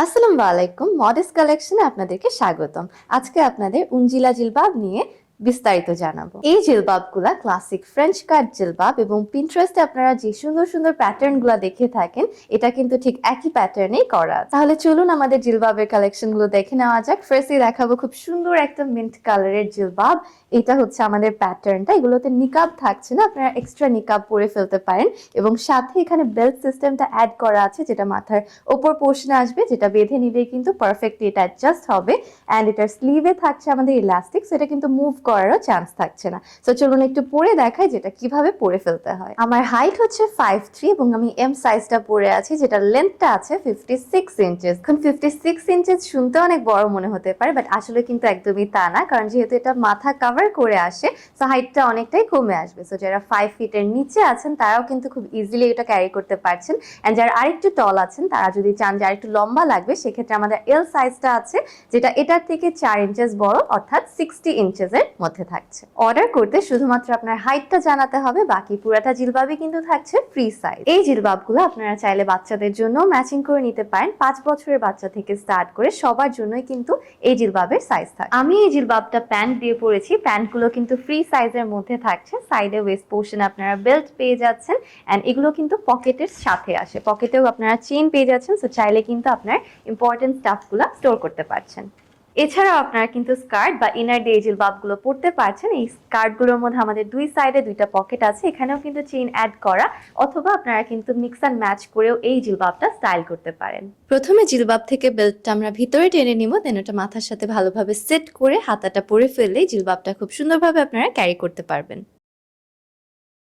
আসসালামু আলাইকুম, মডেস্ট কালেকশনে আপনাদেরকে স্বাগতম। আজকে আপনাদের উনজিলা জিলবাব নিয়ে বিস্তারিত জানাবো। এই জিলবাবগুলা ক্লাসিক ফ্রেঞ্চ কাট জিলবাব এবং পিন্টারেস্টে আপনারা যে সুন্দর সুন্দর প্যাটার্ন গুলা দেখে থাকেন, এটা কিন্তু ঠিক একই প্যাটার্নেই করা। তাহলে চলুন আমাদের জিলবাবের কালেকশন গুলো দেখে নেওয়া যাক। ফার্স্টে দেখাবো খুব সুন্দর একটা মিন্ট কালারের জিলবাব। এটা হচ্ছে আমাদের প্যাটার্নটা। এগুলোতে নিকাব থাকছে না, আপনারা এক্সট্রা নিকাব পরে ফেলতে পারেন এবং সাথে এখানে বেল্ট সিস্টেমটা অ্যাড করা আছে, যেটা মাথার ওপর পোর্শনে আসবে, যেটা বেঁধে নিলেই কিন্তু পারফেক্টলি এটা অ্যাডজাস্ট হবে। অ্যান্ড এটার স্লিভে থাকছে আমাদের ইলাস্টিক, সেটা কিন্তু মুভ করারও চান্স থাকছে না। তো চলুন একটু পরে দেখাই যেটা কিভাবে পরে ফেলতে হয়। আমার হাইট হচ্ছে 5'3" এবং আমি এম সাইজটা পরে আছি, যেটা লেন্থটা আছে 56 ইঞ্চেস। এখন 56 ইঞ্চেস শুনতে অনেক বড় মনে হতে পারে, বাট আসলে কিন্তু একদমই তা না, কারণ যেহেতু এটা মাথা কভার করে আসে, সো হাইটটা অনেকটাই কমে আসবে। সো যারা 5 ফিটের নিচে আছেন তারাও কিন্তু খুব ইজিলি এটা ক্যারি করতে পারছেন। অ্যান্ড যারা আরেকটু টল আছেন, তারা যদি চান যে আরেকটু লম্বা লাগবে, সেক্ষেত্রে আমাদের এল সাইজটা আছে, যেটা এটার থেকে 4 ইঞ্চেস বড়, অর্থাৎ 60 ইঞ্চেসের মধ্যে থাকছে। অর্ডার করতে শুধুমাত্র আপনার হাইটটা জানাতে হবে, বাকি পুরাটা জিলবাবই কিন্তু থাকছে ফ্রি সাইজ। এই জিলবাবগুলো আপনারা চাইলে বাচ্চাদের জন্য ম্যাচিং করে নিতে পারেন। 5 বছরের বাচ্চা থেকে স্টার্ট করে সবার জন্যই কিন্তু এই জিলবাবের সাইজ থাকে। আমি এই জিলবাবটা প্যান্ট দিয়ে পরেছি, প্যান্টগুলো কিন্তু ফ্রি সাইজের মধ্যে থাকছে। সাইডে ওয়েস্ট পোর্শনে আপনারা বেল্ট পেয়ে যাচ্ছেন, এন্ড এগুলো কিন্তু পকেটের সাথে আসে, পকেটেও আপনারা চেইন পেয়ে যাচ্ছেন। সো চাইলে কিন্তু আপনার ইম্পর্টেন্ট স্টাফগুলো স্টোর করতে পারছেন। এছাড়াও আপনারা কিন্তু স্কার্ট বা ইনার দিয়ে জিলবাবগুলো পরতে পারছেন। এই স্কার্টগুলোর মধ্যে আমাদের দুই সাইডে দুইটা পকেট আছে, এখানেও কিন্তু চেইন অ্যাড করা, অথবা আপনারা কিন্তু মিক্স অ্যান্ড ম্যাচ করেও এই জিলবাবটা স্টাইল করতে পারেন। প্রথমে জিলবাব থেকে বেল্টটা আমরা ভিতরে টেনে নিব, দেন ওটা মাথার সাথে ভালোভাবে সেট করে হাতাটা পরে ফেললেই জিলবাবটা খুব সুন্দরভাবে আপনারা ক্যারি করতে পারবেন।